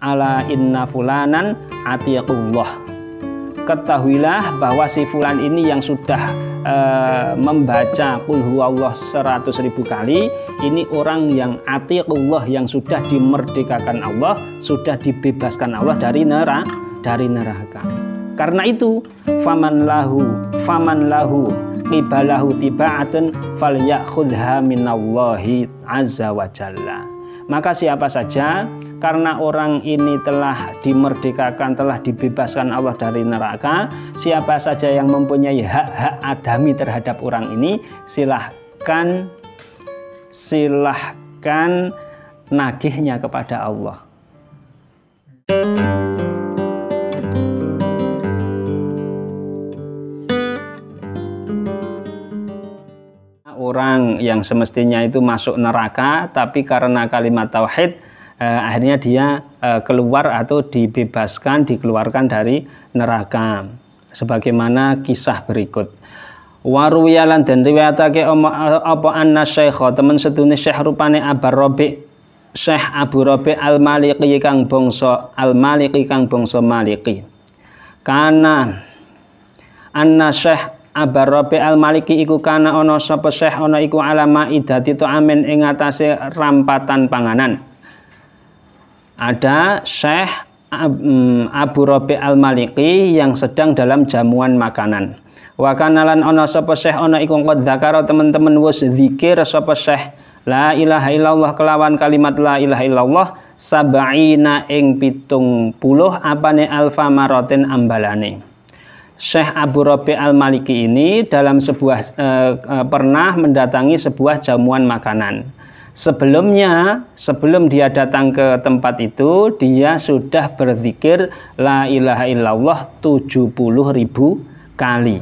ala inna fulanan atiqullah. Ketahuilah bahwa si fulan ini yang sudah membaca qul huwallah 100.000 kali, ini orang yang atiqullah, yang sudah dimerdekakan Allah, sudah dibebaskan Allah dari neraka. Karena itu faman lahu qibalahu tibaatun falyakhudha minallahi azza wa jalla. Maka siapa saja, karena orang ini telah dimerdekakan, telah dibebaskan Allah dari neraka, siapa saja yang mempunyai hak-hak adami terhadap orang ini, silahkan nagihnya kepada Allah. Orang yang semestinya itu masuk neraka, tapi karena kalimat tauhid akhirnya dia keluar atau dibebaskan, dikeluarkan dari neraka. Sebagaimana kisah berikut. Waruyalan dan riwayatake apa anna syekha temen sedune syekh rupane Syekh Abu Rabi al-Maliki kang bangsa Maliki. Kana anna syekh Abu Rabi al-Maliki iku kana ana sapa syekh ana iku alama idati to amin ing atase rampatan panganan. Ada Syekh Abu Rabi al-Maliki yang sedang dalam jamuan makanan. Wa kana lan ana sapa syekh ana iku qad zakara teman-teman wis zikir sapa syekh la ilaha illallah kelawan kalimat la ilaha illallah sab'ina ing 70 apane alfa maratin ambalane. Syekh Abu Rabi al-Maliki ini dalam sebuah pernah mendatangi sebuah jamuan makanan. Sebelum dia datang ke tempat itu, dia sudah berzikir la ilaha illallah 70.000 kali.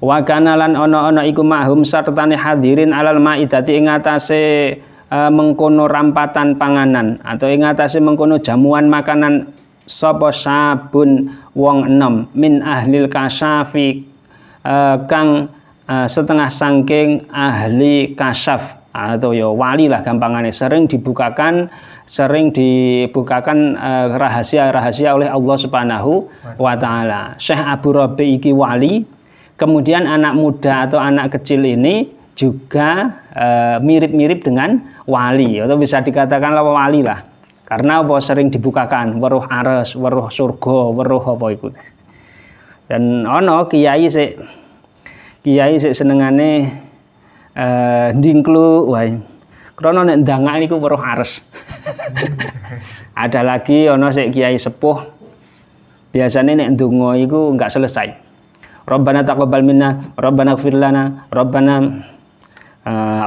Wa kana lan ana iku mahum sartane hadirin alal maidati ing atase mengkono rampatan panganan atau ing atase mengkono jamuan makanan sapa sabun wong enom min ahlil kasyafi kang setengah sangking ahli kasyaf atau ya wali lah gampangannya, sering dibukakan rahasia-rahasia oleh Allah Subhanahu wa taala. Syekh Abu Rabi iki wali, kemudian anak muda atau anak kecil ini juga mirip-mirip dengan wali atau bisa dikatakan wali lah. Karena apa sering dibukakan weruh ares, weruh surga, weruh apa iku. Dan ana kiai sik senengane ndingklu wae. Krana nek ndangak niku weruh ares. Ada lagi ana sik kiai sepuh biasane nek ndonga iku enggak selesai. Rabbana taqabbal minna, Rabbana ighfir lana, Rabbana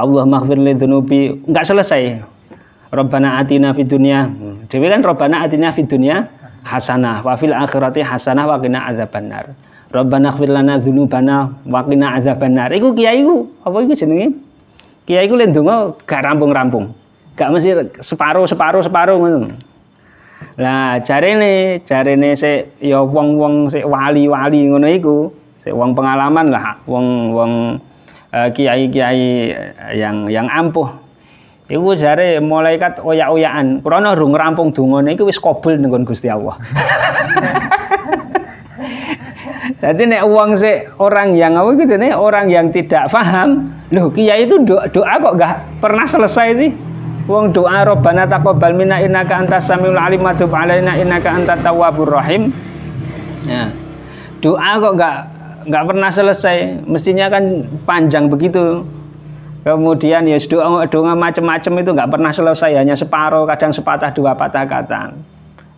Allahumma ighfir li dzunubi, enggak selesai. Rabbana atina fid dunya. Dewe kan Rabbana atina fid dunya hasanah wa fil akhirati hasanah wa qina adzabannar. Rabbana ighfir lana dzunubana wa qina adzabannar. Iku kiai ku apa iku jenenge? Kiai ku lek ndonga gak rampung-rampung. Gak mesti separuh ngono. Lah jarene sik ya wong-wong sik wali-wali ngono iku, sik wong pengalaman lah, wong kiai-kiai yang ampuh. Iku jare malaikat oyak-oyakan, krana rung rampung dongane iku wis kabul ning Gusti Allah. Jadi nek wong sik orang yang apa gitu nih, orang yang tidak paham, loh kiai itu doa kok enggak pernah selesai sih? Wong doa Rabbana taqabbal minna innaka antas samiul alim wa tub alaina innaka antat tawwabur rahim. Ya. Doa kok enggak pernah selesai, mestinya kan panjang begitu. Kemudian ya doa macam-macam itu nggak pernah selesai, hanya separuh, kadang sepatah dua patah kata.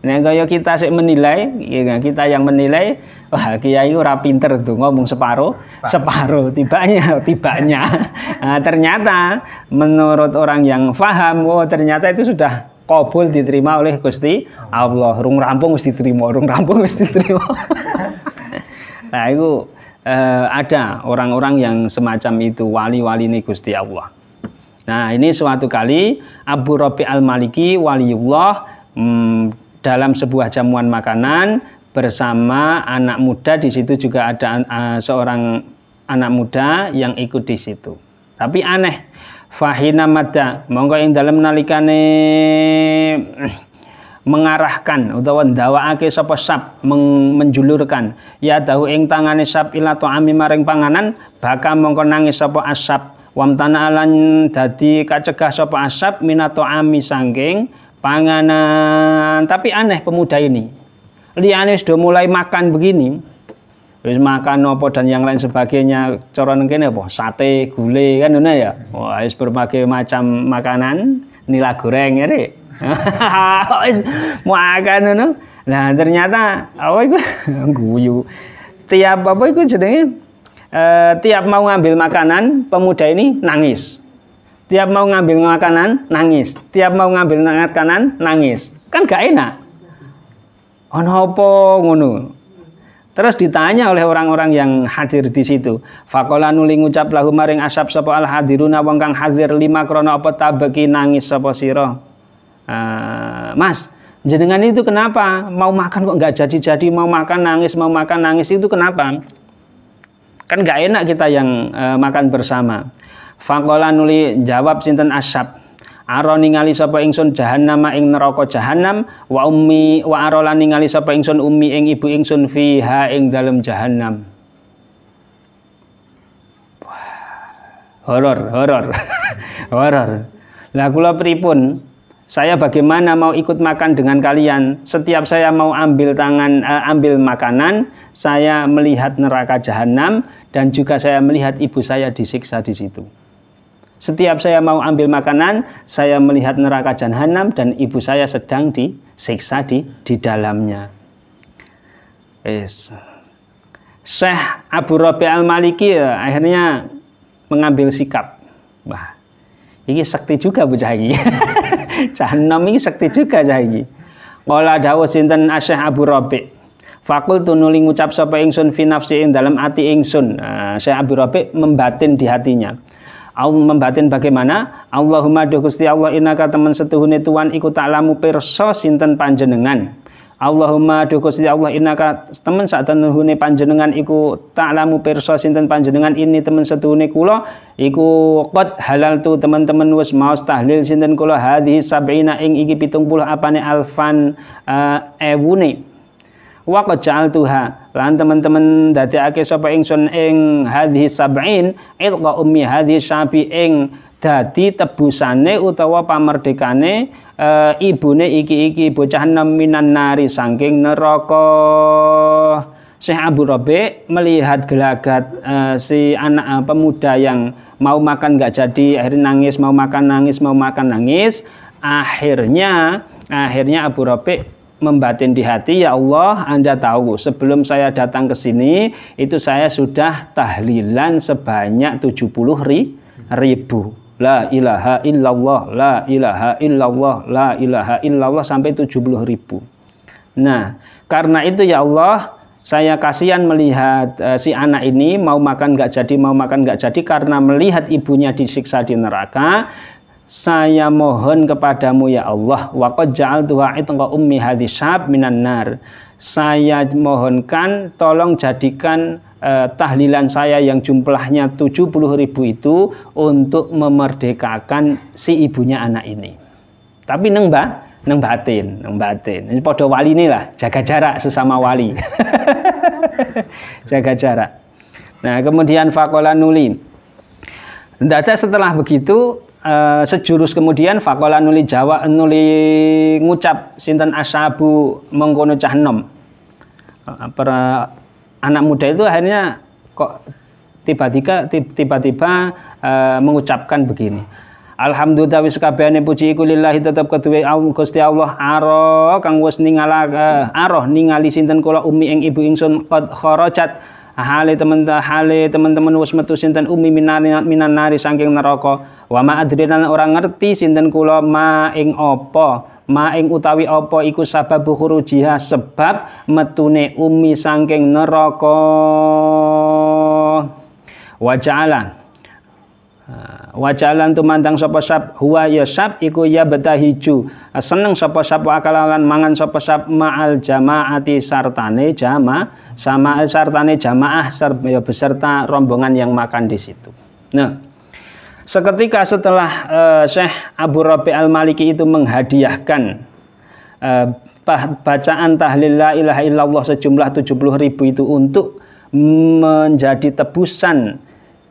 Nah kalau kita sih menilai, ya, kita yang menilai, wah kiai ora pinter tuh ngomong separuh, tibanya. Nah, ternyata menurut orang yang paham, oh ternyata itu sudah kabul diterima oleh Gusti Allah. Rung rampung mesti diterima. Nah itu ada orang-orang yang semacam itu, wali-wali ini Gusti Allah. Nah ini suatu kali Abu Rabi al-Maliki waliullah dalam sebuah jamuan makanan bersama anak muda. Di situ juga ada seorang anak muda yang ikut di situ. Tapi aneh, fahina madda monggo ing dalem nalikane mengarahkan utawa ndawakake sapa sab menjulurkan ya dahu ing tangane sab ila ta'ami maring panganan baka mongko nangis sapa asab wamtana alan dadi kacegah sapa asab minato ami sangking panganan. Tapi aneh pemuda ini, liyane sudah mulai makan begini, wis makan apa dan yang lain sebagainya, cara kene apa sate gulai kan ngono ya. Wah, wis berbagai macam makanan, nila goreng ya Dik. Wis makan ngono. Nah, ternyata apa iku guyu. Tiap apa iku jenenge tiap mau ngambil makanan, pemuda ini nangis. Tiap mau ngambil makanan, nangis. Tiap mau ngambil makanan, nangis. Kan gak enak. Ono apa ngono? Terus ditanya oleh orang-orang yang hadir di situ. Faqala nuli ngucap lahu maring asap sapa al hadiruna wong kang hadir lima krana apa tabeki nangis sapa sira. Mas, jenengan itu kenapa? Mau makan kok enggak jadi-jadi, mau makan nangis itu kenapa? Kan enggak enak kita yang makan bersama. Faqala nuli jawab sinten asyab aro ningali sapa ingsun jahannam ing neraka jahanam wa aro lan ningali sapa ingsun ummi ing ibu ingsun fiha ing dalem jahanam. Horor. Lah kula pripun? Saya bagaimana mau ikut makan dengan kalian? Setiap saya mau ambil makanan, saya melihat neraka jahanam dan juga saya melihat ibu saya disiksa di situ. Setiap saya mau ambil makanan, saya melihat neraka jahanam dan ibu saya sedang disiksa di dalamnya. Syekh Abu Rabi Al-Maliki akhirnya mengambil sikap. Wah, ini sakti juga bocah iki. Jahanam ini sakti juga cah iki. Qala dawuh sinten Syekh Abu Rabi. Fakultu nuli ngucap sapa ingsun fi nafsi ing dalam ati ingsun. Syekh Abu Rabi membatin di hatinya. Membatin bagaimana? Allahumma duh Gusti Allah innaka temen setuhune tuan iku ta'lamu pirsa sinten panjenengan. Allahumma duh Gusti Allah innaka temen satenuhune panjenengan iku ta'lamu pirsa sinten panjenengan ini temen setuhune kula iku qad halaltu teman-teman wis maos tahlil sinten kula hadhi sab'ina ing iki 70 apane alfan ewune. Wa qad ja'altuha lan teman-teman dadekake sapa ingsun ing hadhi sab'in ilqa ummi hadhi syabi ing dadi tebusane utawa pamerdekane ibune iki bocah minan nari saking neraka. Syekh Abu Rabi melihat gelagat si anak pemuda yang mau makan enggak jadi, akhirnya nangis, mau makan nangis. Akhirnya Abu Rabi membatin di hati, ya Allah, Anda tahu sebelum saya datang ke sini itu saya sudah tahlilan sebanyak 70.000. La ilaha illallah, la ilaha illallah, la ilaha illallah sampai 70.000. Nah, karena itu ya Allah, saya kasihan melihat si anak ini mau makan nggak jadi karena melihat ibunya disiksa di neraka. Saya mohon kepadamu ya Allah, wa qad ja'altuha itqa ummi hadhi syab minan nar. Saya mohonkan tolong jadikan tahlilan saya yang jumlahnya 70.000 itu untuk memerdekakan si ibunya anak ini. Tapi neng batin. Ini podo wali ini lah, jaga jarak sesama wali. Jaga jarak. Nah, kemudian faqala nuli. Ndada setelah begitu sejurus kemudian faqala nuli ngucap sinten ashabu mengkono cah enom. Para anak muda itu akhirnya kok tiba-tiba mengucapkan begini. Alhamdulillah wis kabehane puji iku lillahi tetep keduwe Gusti Allah aro kang wis ningali sinten kula umi ing ibu ingsun qad kharajat hale teman-teman wis metu sinten umi minan nari saking neraka. Wa ma adrinan orang ngerti sinten kula ma ing utawi apa iku sababu khurujiha sebab metune umi saking neraka. Wajalan tumandang sapa sab huwa ya sab iku ya betahiju seneng sapa sab akalalan mangan sapa sab ma'al jamaati sartane jamaah beserta rombongan yang makan di situ. Nah, seketika setelah Syekh Abu Rabi Al-Maliki itu menghadiahkan bacaan tahlil la ilaha illallah sejumlah 70.000 itu untuk menjadi tebusan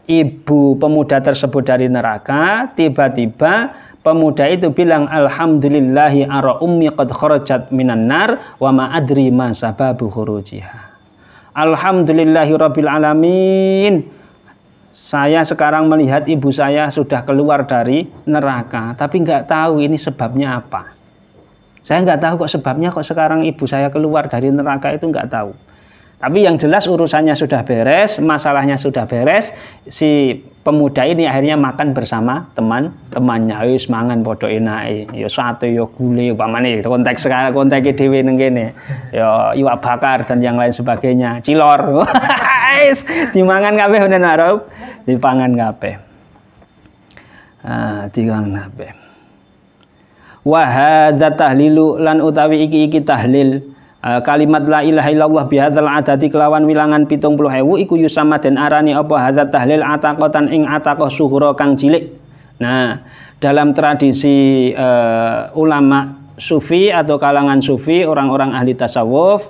ibu pemuda tersebut dari neraka, tiba-tiba pemuda itu bilang alhamdulillahi ara ummi qad kharajat minan nar wa ma adri ma sababu khurujiha. Alhamdulillahi rabbil alamin. Saya sekarang melihat ibu saya sudah keluar dari neraka, tapi nggak tahu ini sebabnya apa. Saya nggak tahu kok sebabnya kok sekarang ibu saya keluar dari neraka, itu nggak tahu. Tapi yang jelas urusannya sudah beres, masalahnya sudah beres. Si pemuda ini akhirnya makan bersama teman-temannya. Wis mangan padha enake. Ya sate ya gule upamane konteks dhewe ning kene. Ya iwak bakar dan yang lain sebagainya. Cilor. Wis dimangan kabeh bener Arab. Dipangan kabeh. Dipangan kabeh. Wa hadza tahlilu lan utawi iki tahlil. Kalimat la ilaha illallah bihadzal adadi kelawan wilangan 70.000 iku yusama den arani apa hadzat tahlil ataqatan ing ataqah sughra kang cilik. Nah, dalam tradisi ulama sufi atau kalangan sufi, orang-orang ahli tasawuf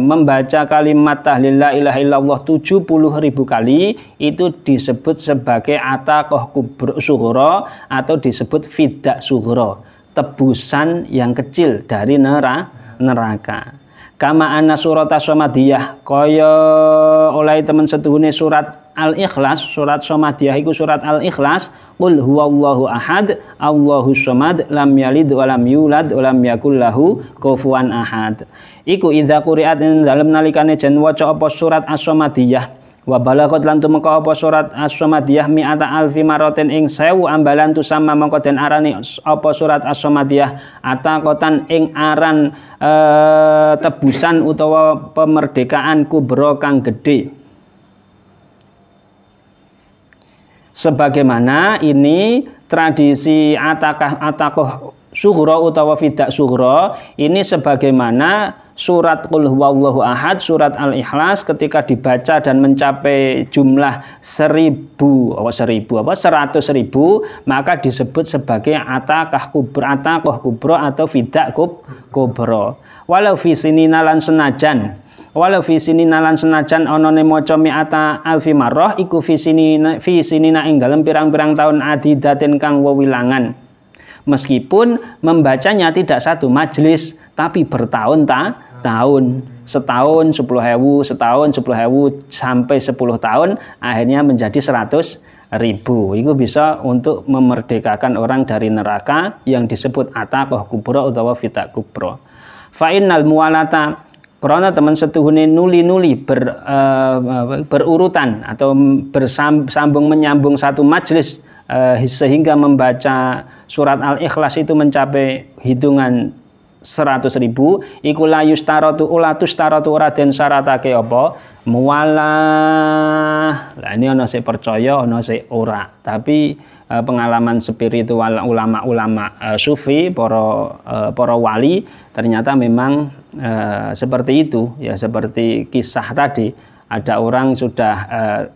membaca kalimat tahlil la ilaha illallah 70.000 kali itu disebut sebagai ataqah sughra atau disebut fiddah sughra, tebusan yang kecil dari neraka. Kama anna surat as-Samadiyah kaya oleh teman setuhune surat Al-Ikhlas, surat Samadiyah iku surat Al-Ikhlas, qul huwallahu ahad, Allahus samad, lam yalid wa lam yulad wa lam yakul lahu kufuwan ahad. Iku idza quri'at dalem nalikane jen waca apa surat As-Samadiyah wa balagot lan tumeka apa surat As-Samadiyah mi'ata alfi maratin ing 1000 ambalan tu sama mongko den arani apa surat As-Samadiyah ataqatan ing aran tebusan utawa pemerdekaan kubra kang gedhe. Sebagaimana ini tradisi ataqah sughra utawa fiddah sughra ini sebagaimana surat Qul huwallahu ahad, surat Al-Ikhlas ketika dibaca dan mencapai jumlah 100.000 maka disebut sebagai ataqah kubra atau fiddah kubra. Walau fi sinina lan senajan ana ne maca mi'ata alfi marrah iku fi sinina ing dalem pirang-pirang tahun adidaten kang wewilangan. Meskipun membacanya tidak satu majelis, tapi bertahun-tahun, setahun 10.000, setahun 10.000 sampai 10 tahun, akhirnya menjadi 100.000. Itu bisa untuk memerdekakan orang dari neraka yang disebut ataqah kubra utawa fiddah kubra. Fa innal muwalata karena teman setuhune nuli-nuli berurutan atau bersambung menyambung satu majelis sehingga membaca surat Al-Ikhlas itu mencapai hitungan 100.000 iku la yustaratu ora den syaratake apa muwalah. Lah ini ana sing percaya ana sing ora, tapi pengalaman spiritual ulama-ulama sufi para wali ternyata memang seperti itu ya, seperti kisah tadi ada orang sudah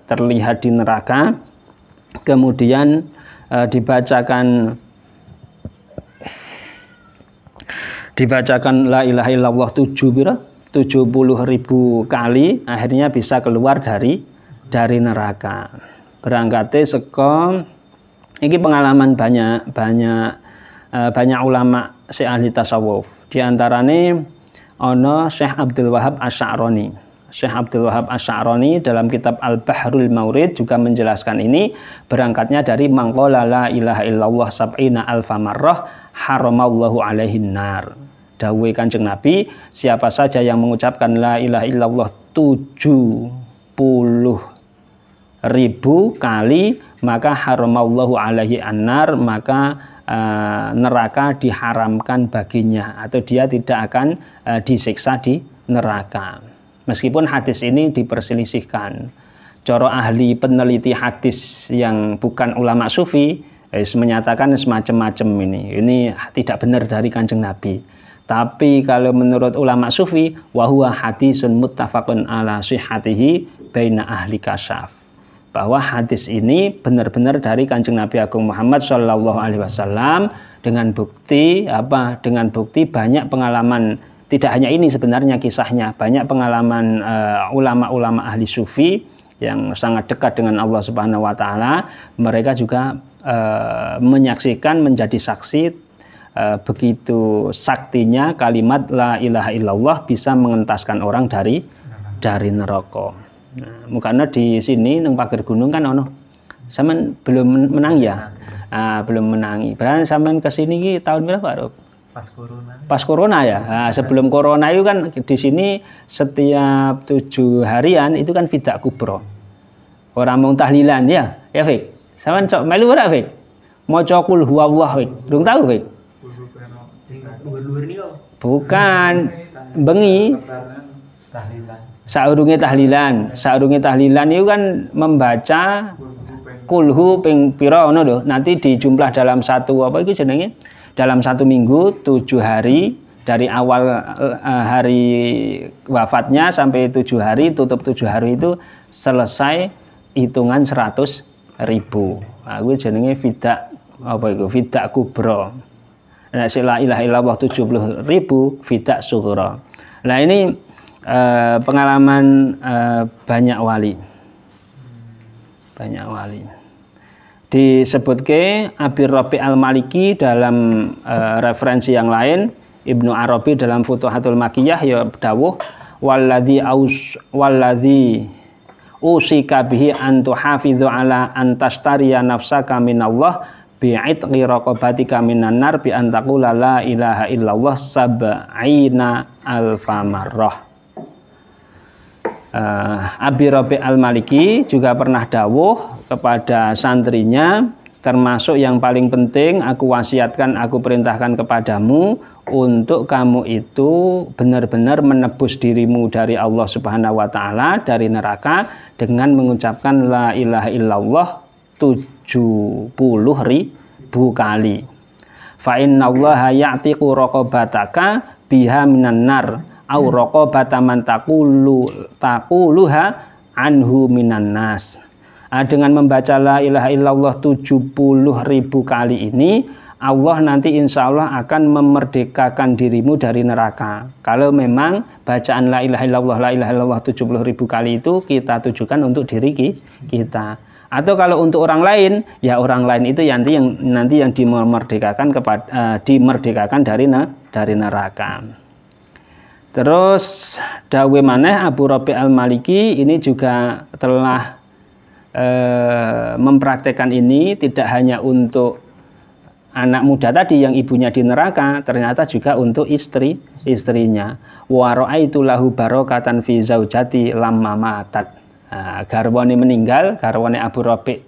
terlihat di neraka kemudian dibacakan la ilaha illallah 70.000 kali akhirnya bisa keluar dari neraka. Berangkate saka iki pengalaman banyak ulama si ahli tasawuf. Di antarane ana Syekh Abdul Wahab Asy'arani. Syekh Abdul Wahab Asy'arani dalam kitab Al-Bahrul Maurid juga menjelaskan ini, berangkatnya dari mangqala la ilaha illallah sab'ina alfa marrah haramallahu alaihin nar. Dawuhe Kanjeng Nabi, siapa saja yang mengucapkan la ilaha illallah 70.000 kali maka haramallahu alaihi annar, maka neraka diharamkan baginya atau dia tidak akan disiksa di neraka. Meskipun hadis ini diperselisihkan. Cara ahli peneliti hadis yang bukan ulama sufi menyatakan semacam-macam ini tidak benar dari Kanjeng Nabi. Tapi kalau menurut ulama sufi wa huwa hadisun muttafaqun ala sihhatihi baina ahli kasyaf. bahwa hadis ini benar-benar dari Kanjeng Nabi Agung Muhammad Shallallahu Alaihi Wasallam dengan bukti apa? Dengan bukti banyak pengalaman, tidak hanya ini sebenarnya kisahnya, banyak pengalaman ulama-ulama ahli sufi yang sangat dekat dengan Allah Subhanahu Wa Taala. Mereka juga menyaksikan, menjadi saksi begitu saktinya kalimat la ilaha illallah bisa mengentaskan orang dari neraka. Nah, mukanya di sini nang pager gunung kan ono. Sampean belum menang ya? Belum menangi. Berarti sampean ke sini ki tahun berapa, Rob? Pas corona ya. Nah, sebelum corona itu kan di sini setiap 7 harian itu kan fidak kubro. Orang mau tahlilan ya, Fik. Sampean cok melu ora, Fik? Maca qul huwallah, Fik. Durung tahu, Fik? Bukan bengi. Saurunge tahlilan itu kan membaca kulhu ping pira ngono lho. Nanti dijumlah dalam satu apa itu jenenge? Dalam 1 minggu 7 hari dari awal hari wafatnya sampai 7 hari, tutup 7 hari itu selesai hitungan 100.000. Nah, kuwi jenenge fidak apa itu? Fidak kubra. Nah, la ilaha illallah 70.000 fidak sughra. Nah, ini pengalaman banyak wali. Disebutke Abi Rabi Al-Maliki dalam referensi yang lain, Ibnu Arabi dalam Futuhatul Makkiyah ya dawuh walladzi usika bihi an tuhafizu ala antastariya nafsaka minallah bi'itqi raqabatika minan nar bi an taqula la ilaha illallah sab'ina alfa marrah. Abi Rabi Al-Maliki juga pernah dawuh kepada santrinya, termasuk yang paling penting aku wasiatkan, aku perintahkan kepadamu untuk kamu itu benar-benar menebus dirimu dari Allah Subhanahu Wa Taala dari neraka dengan mengucapkan la ilaha illallah 70.000 kali. Fa innallaha ya'tiqu raqabataka biha minan nar au raqabata man taquluha anhu minan nas. Dengan membaca la ilaha illallah 70.000 kali ini, Allah nanti insya Allah akan memerdekakan dirimu dari neraka. Kalau memang bacaan la ilaha illallah 70.000 kali itu kita tujukan untuk diri kita. Atau kalau untuk orang lain, ya orang lain itu nanti yang dimerdekakan dari neraka. Terus dawe maneh Abu Rabi Al-Maliki ini juga telah mempraktekkan ini tidak hanya untuk anak muda tadi yang ibunya di neraka, ternyata juga untuk istrinya. Wa ra'aitu lahu barokatan fi zaujati lamma matat. Garwane meninggal, garwane Abu Rabi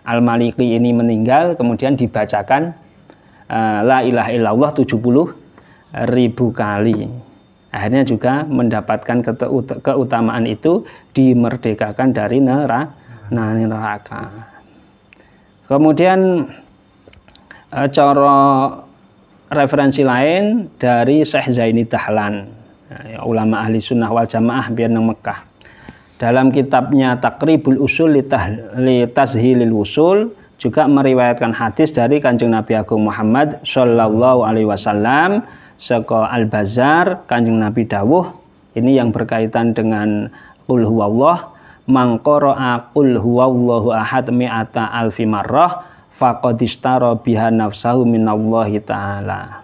Al-Maliki ini meninggal, kemudian dibacakan la ilaha illallah 70.000 kali. Akhirnya juga mendapatkan keutamaan itu, dimerdekakan dari neraka. Kemudian cara referensi lain dari Syekh Zaini Dahlan, ulama ahli sunnah wal jamaah biar nang Mekah. Dalam kitabnya Taqribul Usul li Tashilil Usul juga meriwayatkan hadis dari Kanjeng Nabi Agung Muhammad Shallallahu Alaihi Wasallam saka Al-Bazzar. Kanjeng Nabi dawuh ini yang berkaitan dengan qul huwallah, man qara'a qul huwallahu ahad mi'ata alfi marrah faqad ishtara biha nafsahu minallahi ta'ala.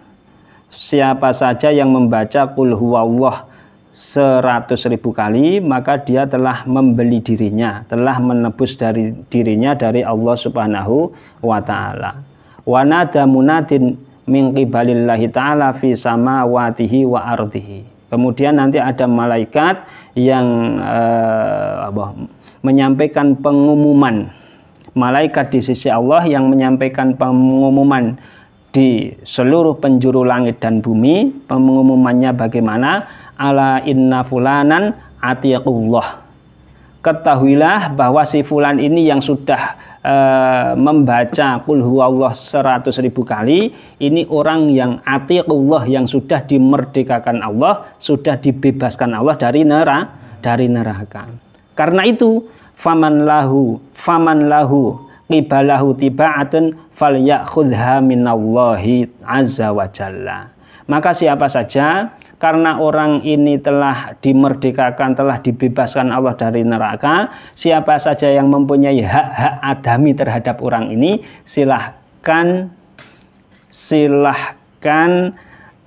Siapa saja yang membaca qul huwallah 100.000 kali, maka dia telah membeli dirinya, telah menebus dari dirinya dari Allah Subhanahu wa taala. Wa nada munadin min qibalillahi ta'ala fi samawatihi wa ardihi. Kemudian nanti ada malaikat yang menyampaikan pengumuman. Malaikat di sisi Allah yang menyampaikan pengumuman di seluruh penjuru langit dan bumi. Pengumumannya bagaimana? Ala inna fulanan atiqullah. Ketahuilah bahwa si fulan ini yang sudah membaca qul huwallah 100.000 kali, ini orang yang atiqullah, yang sudah dimerdekakan Allah, sudah dibebaskan Allah dari neraka. Karena itu faman lahu qibalahu tiba'atun falyakhudha minallahi azza wa jalla. Maka siapa saja karena orang ini telah dimerdekakan, telah dibebaskan Allah dari neraka, siapa saja yang mempunyai hak-hak adami terhadap orang ini, silahkan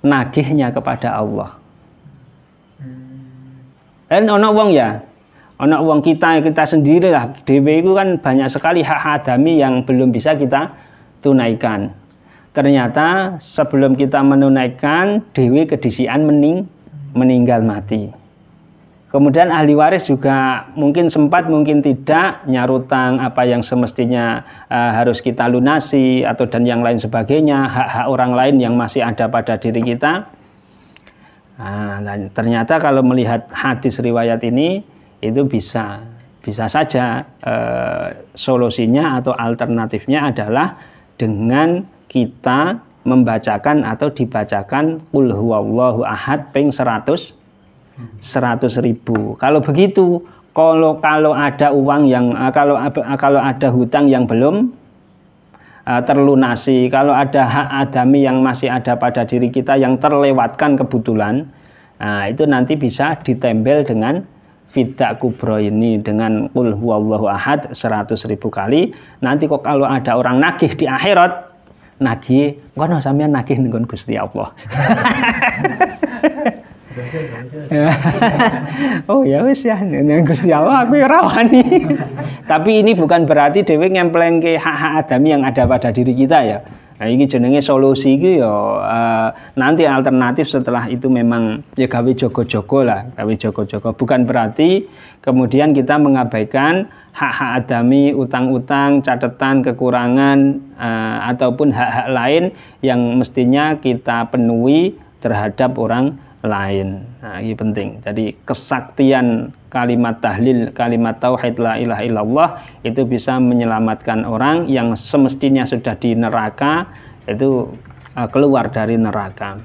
nagihnya kepada Allah. Dan ono wong ya, ono wong kita sendiri lah, dewe itu kan banyak sekali hak adami yang belum bisa kita tunaikan. Ternyata sebelum kita menunaikan, dewe kedisian meninggal mati. Kemudian ahli waris juga mungkin sempat, mungkin tidak nyarutang apa yang semestinya harus kita lunasi atau dan yang lain sebagainya, hak-hak orang lain yang masih ada pada diri kita. Dan ternyata kalau melihat hadis riwayat ini, itu bisa saja solusinya atau alternatifnya adalah dengan kita membacakan atau dibacakan qul huwallahu ahad ping 100.000. Kalau begitu, kalau ada uang yang kalau ada hutang yang belum terlunasi, kalau ada hak adami yang masih ada pada diri kita yang terlewatkan kebetulan, itu nanti bisa ditempel dengan fidak kubro ini, dengan qul huwallahu ahad 100.000 kali. Nanti kok kalau ada orang nagih di akhirat, nagih, kono sampeyan nagih nggon Gusti Allah. Oh ya wis ya, Gusti Allah aku ora wani. Tapi ini bukan berarti dhewe ngemplengke hak-hak adami yang ada pada diri kita ya. Nah, ini jenenge solusi iki ya nanti alternatif setelah itu memang ya gawe jogo-jogo lah, gawe jogo-jogo. Bukan berarti kemudian kita mengabaikan hak-hak adami, utang-utang, catatan, kekurangan, ataupun hak-hak lain yang mestinya kita penuhi terhadap orang lain. Nah, ini penting. Jadi kesaktian kalimat tahlil, kalimat tauhid la ilaha illallah itu bisa menyelamatkan orang yang semestinya sudah di neraka, itu keluar dari neraka.